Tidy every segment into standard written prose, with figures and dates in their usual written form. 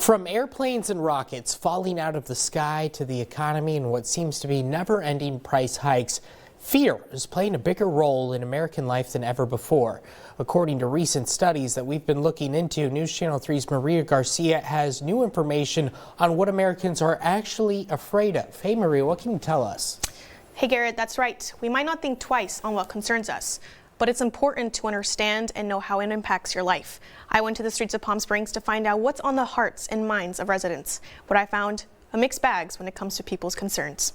From airplanes and rockets falling out of the sky to the economy and what seems to be never-ending price hikes, fear is playing a bigger role in American life than ever before. According to recent studies that we've been looking into, News Channel 3's Maria Garcia has new information on what Americans are actually afraid of. Hey Maria, what can you tell us? Hey Garrett, that's right. We might not think twice on what concerns us, but it's important to understand and know how it impacts your life. I went to the streets of Palm Springs to find out what's on the hearts and minds of residents. What I found, a mixed bag when it comes to people's concerns.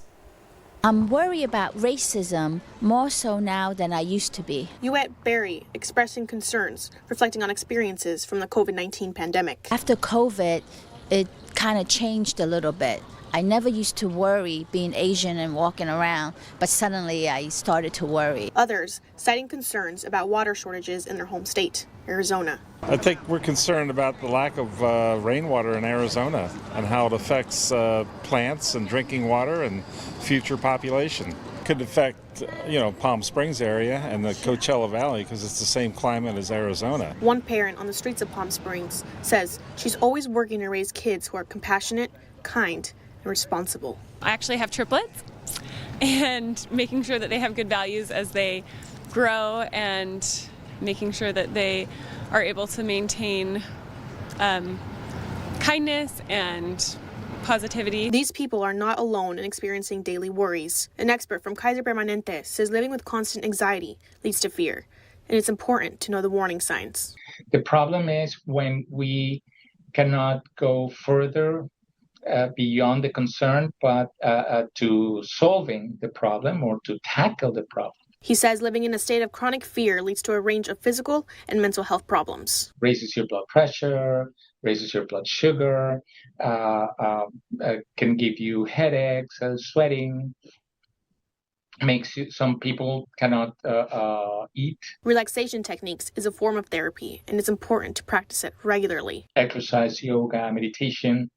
I'm worried about racism more so now than I used to be. Yuette Berry expressing concerns, reflecting on experiences from the COVID-19 pandemic. After COVID, it kind of changed a little bit. I never used to worry being Asian and walking around, but suddenly I started to worry. Others citing concerns about water shortages in their home state, Arizona. I think we're concerned about the lack of rainwater in Arizona and how it affects plants and drinking water and future population. Could affect, Palm Springs area and the Coachella Valley because it's the same climate as Arizona. One parent on the streets of Palm Springs says she's always working to raise kids who are compassionate, kind, and responsible. I actually have triplets, and making sure that they have good values as they grow and making sure that they are able to maintain kindness and positivity. These people are not alone in experiencing daily worries. An expert from Kaiser Permanente says living with constant anxiety leads to fear, and it's important to know the warning signs. The problem is when we cannot go further beyond the concern, but to solving the problem or to tackle the problem. He says living in a state of chronic fear leads to a range of physical and mental health problems. Raises your blood pressure, raises your blood sugar, can give you headaches, sweating, makes you, some people cannot eat. Relaxation techniques is a form of therapy, and it's important to practice it regularly. Exercise, yoga, meditation.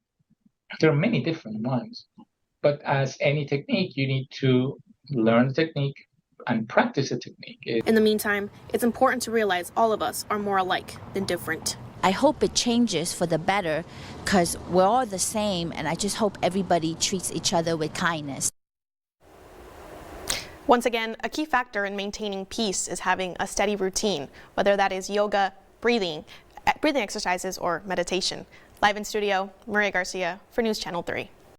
There are many different ones, but as any technique, you need to learn the technique and practice the technique. In the meantime, it's important to realize all of us are more alike than different. I hope it changes for the better because we're all the same, and I just hope everybody treats each other with kindness. Once again, a key factor in maintaining peace is having a steady routine, whether that is yoga, breathing exercises, or meditation. Live in studio, Maria Garcia for News Channel 3.